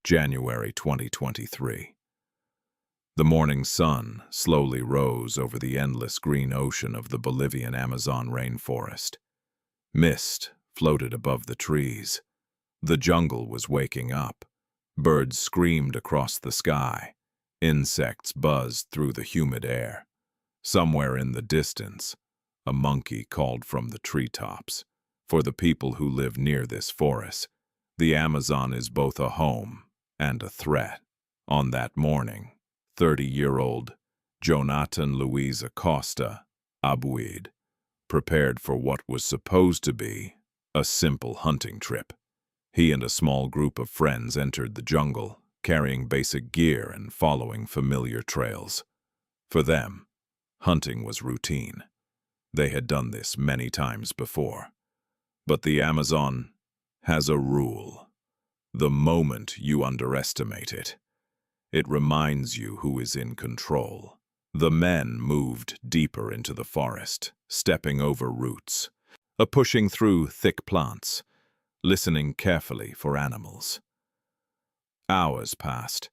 January 2023. The morning sun slowly rose over the endless green ocean of the Bolivian Amazon rainforest. Mist floated above the trees. The jungle was waking up. Birds screamed across the sky. Insects buzzed through the humid air. Somewhere in the distance, a monkey called from the treetops. For the people who live near this forest, the Amazon is both a home and a threat. On that morning, 30-year-old Jonathan Luis Acosta Abuid prepared for what was supposed to be a simple hunting trip. He and a small group of friends entered the jungle, carrying basic gear and following familiar trails. For them, hunting was routine. They had done this many times before. But the Amazon has a rule. The moment you underestimate it, it reminds you who is in control. The men moved deeper into the forest, stepping over roots, pushing through thick plants, listening carefully for animals. Hours passed.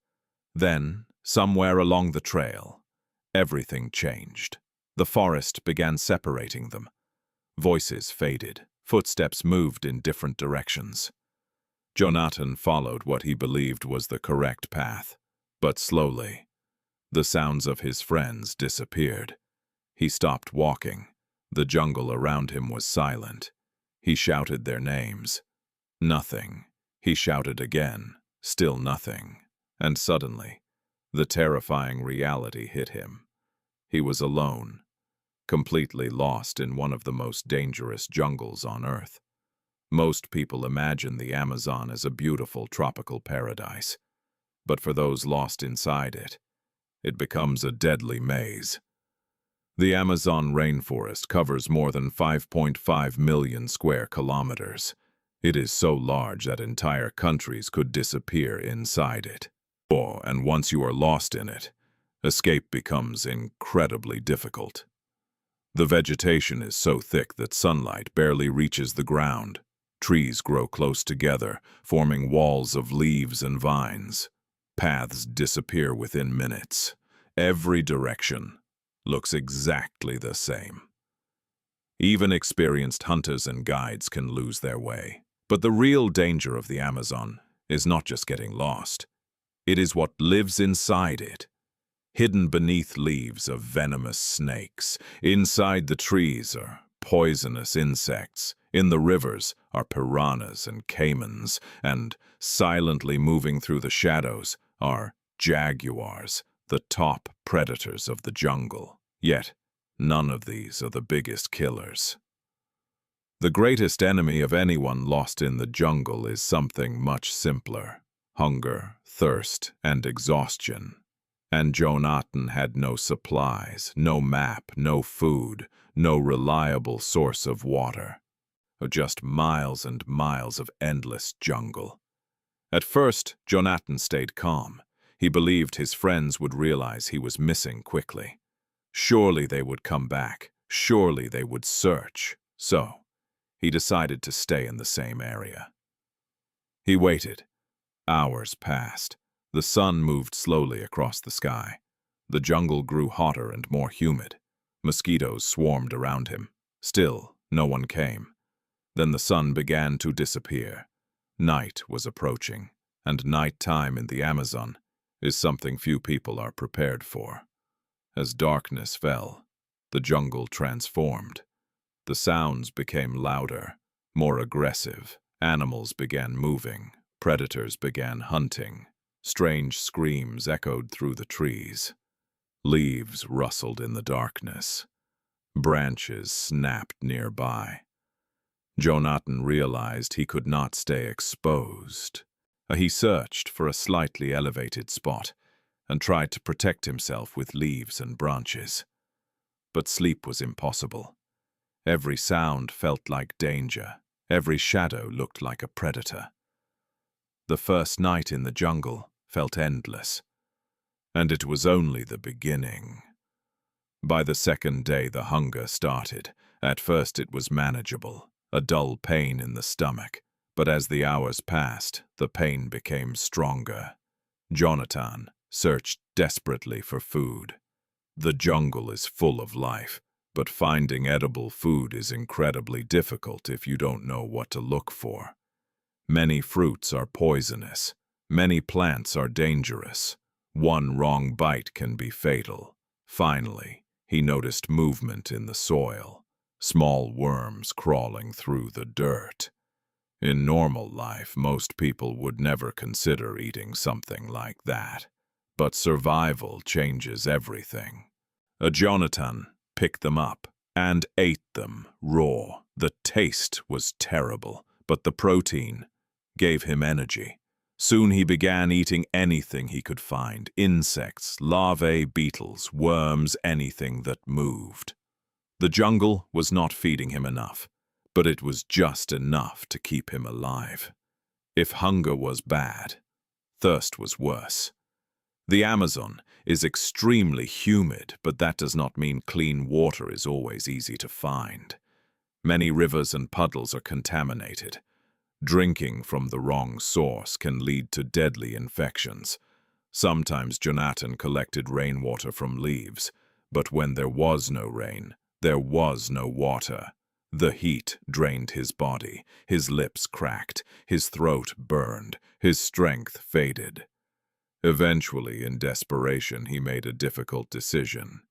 Then, somewhere along the trail, everything changed. The forest began separating them. Voices faded. Footsteps moved in different directions. Jonathan followed what he believed was the correct path, but slowly, the sounds of his friends disappeared. He stopped walking. The jungle around him was silent. He shouted their names. Nothing. He shouted again. Still nothing. And suddenly, the terrifying reality hit him. He was alone, completely lost in one of the most dangerous jungles on Earth. Most people imagine the Amazon as a beautiful tropical paradise, but for those lost inside it, it becomes a deadly maze. The Amazon rainforest covers more than 5.5 million square kilometers. It is so large that entire countries could disappear inside it. And once you are lost in it, escape becomes incredibly difficult. The vegetation is so thick that sunlight barely reaches the ground. Trees grow close together, forming walls of leaves and vines. Paths disappear within minutes. Every direction looks exactly the same. Even experienced hunters and guides can lose their way. But the real danger of the Amazon is not just getting lost. It is what lives inside it. Hidden beneath leaves are venomous snakes. Inside the trees are poisonous insects. In the rivers are piranhas and caimans. And silently moving through the shadows are jaguars, the top predators of the jungle. Yet, none of these are the biggest killers. The greatest enemy of anyone lost in the jungle is something much simpler: hunger, thirst, and exhaustion. And Jonathan had no supplies, no map, no food, no reliable source of water. Just miles and miles of endless jungle. At first, Jonathan stayed calm. He believed his friends would realize he was missing quickly. Surely they would come back. Surely they would search. So, he decided to stay in the same area. He waited. Hours passed. The sun moved slowly across the sky. The jungle grew hotter and more humid. Mosquitoes swarmed around him. Still, no one came. Then the sun began to disappear. Night was approaching, and nighttime in the Amazon is something few people are prepared for. As darkness fell, the jungle transformed. The sounds became louder, more aggressive. Animals began moving. Predators began hunting. Strange screams echoed through the trees. Leaves rustled in the darkness. Branches snapped nearby. Jonathan realized he could not stay exposed. He searched for a slightly elevated spot and tried to protect himself with leaves and branches. But sleep was impossible. Every sound felt like danger. Every shadow looked like a predator. The first night in the jungle felt endless, and it was only the beginning. By the second day, the hunger started. At first it was manageable, a dull pain in the stomach, But as the hours passed, the pain became stronger. Jonathan searched desperately for food. The jungle is full of life, but finding edible food is incredibly difficult if you don't know what to look for. Many fruits are poisonous. Many plants are dangerous. One wrong bite can be fatal. Finally, he noticed movement in the soil, small worms crawling through the dirt. In normal life, most people would never consider eating something like that. But survival changes everything. Jonathan picked them up and ate them raw. The taste was terrible, but the protein gave him energy. Soon he began eating anything he could find: insects, larvae, beetles, worms, anything that moved. The jungle was not feeding him enough, but it was just enough to keep him alive. If hunger was bad, thirst was worse. The Amazon is extremely humid, but that does not mean clean water is always easy to find. Many rivers and puddles are contaminated. Drinking from the wrong source can lead to deadly infections. Sometimes Jonathan collected rainwater from leaves, but when there was no rain, there was no water. The heat drained his body, his lips cracked, his throat burned, his strength faded. Eventually, in desperation, he made a difficult decision.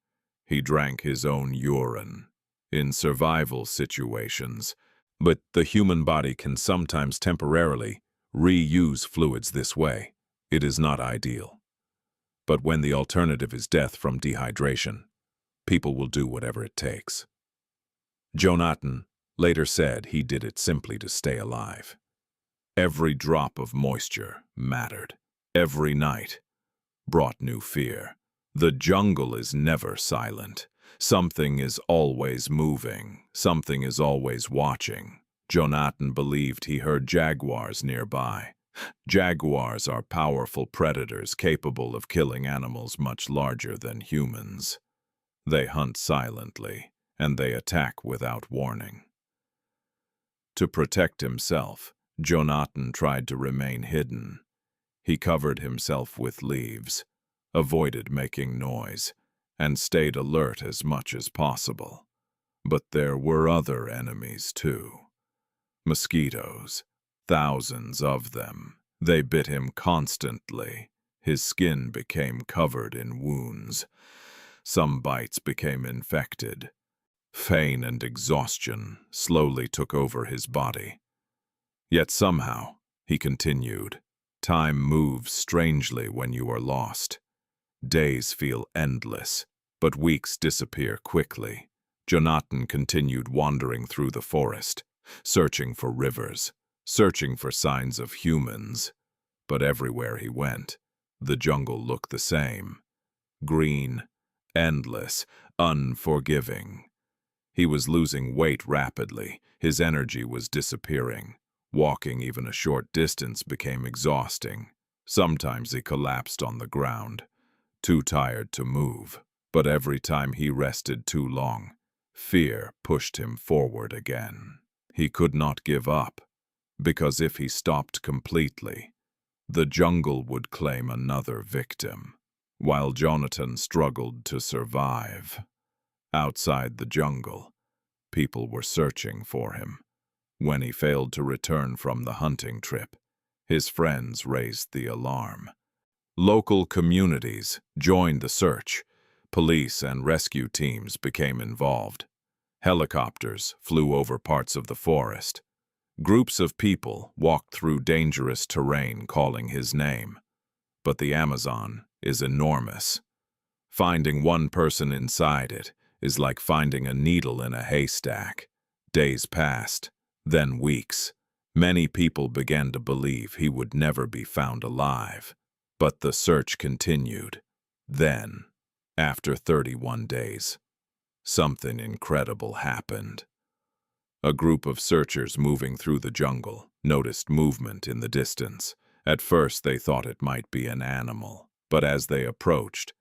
He drank his own urine. In survival situations, but the human body can sometimes temporarily reuse fluids this way. It is not ideal. But when the alternative is death from dehydration, people will do whatever it takes. Jonathan later said he did it simply to stay alive. Every drop of moisture mattered. Every night brought new fear. The jungle is never silent. Something is always moving. Something is always watching. Jonathan believed he heard jaguars nearby. Jaguars are powerful predators capable of killing animals much larger than humans. They hunt silently, and they attack without warning. To protect himself, Jonathan tried to remain hidden. He covered himself with leaves, avoided making noise, and stayed alert as much as possible. But there were other enemies too. Mosquitoes, thousands of them. They bit him constantly. His skin became covered in wounds. Some bites became infected. Pain and exhaustion slowly took over his body. Yet somehow, he continued. Time moves strangely when you are lost. Days feel endless, but weeks disappear quickly. Jonathan continued wandering through the forest, searching for rivers, searching for signs of humans. But everywhere he went, the jungle looked the same. Green, endless, unforgiving. He was losing weight rapidly. His energy was disappearing. Walking even a short distance became exhausting. Sometimes he collapsed on the ground, too tired to move. But every time he rested too long, fear pushed him forward again. He could not give up, because if he stopped completely, the jungle would claim another victim. While Jonathan struggled to survive, outside the jungle, people were searching for him. When he failed to return from the hunting trip, his friends raised the alarm. Local communities joined the search. Police and rescue teams became involved. Helicopters flew over parts of the forest. Groups of people walked through dangerous terrain calling his name. But the Amazon is enormous. Finding one person inside it is like finding a needle in a haystack. Days passed, then weeks. Many people began to believe he would never be found alive. But the search continued. Then, after 31 days, something incredible happened. A group of searchers moving through the jungle noticed movement in the distance. At first they thought it might be an animal, but as they approached,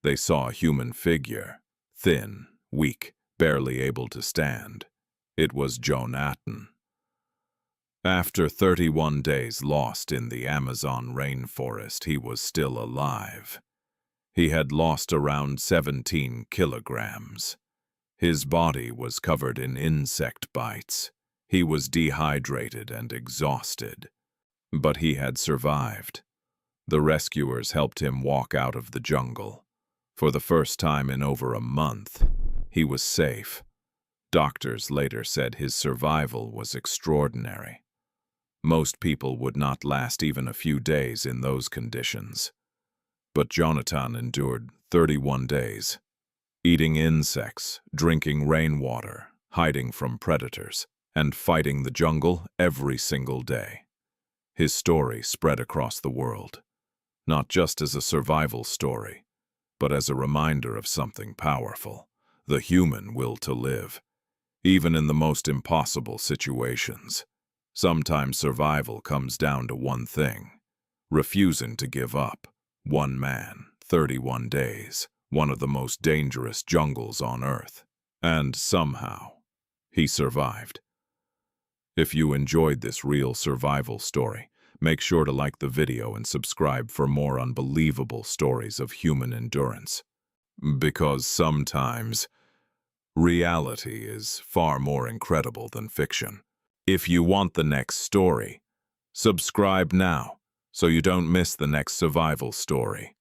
they saw a human figure, thin, weak, barely able to stand. It was Jonathan. After 31 days lost in the Amazon rainforest, he was still alive. He had lost around 17 kilograms. His body was covered in insect bites. He was dehydrated and exhausted. But he had survived. The rescuers helped him walk out of the jungle. For the first time in over a month, he was safe. Doctors later said his survival was extraordinary. Most people would not last even a few days in those conditions. But Jonathan endured 31 days, eating insects, drinking rainwater, hiding from predators, and fighting the jungle every single day. His story spread across the world, not just as a survival story, but as a reminder of something powerful, the human will to live. Even in the most impossible situations, sometimes survival comes down to one thing: refusing to give up. One man, 31 days, one of the most dangerous jungles on Earth. And somehow, he survived. If you enjoyed this real survival story, make sure to like the video and subscribe for more unbelievable stories of human endurance. Because sometimes, reality is far more incredible than fiction. If you want the next story, subscribe now so you don't miss the next survival story.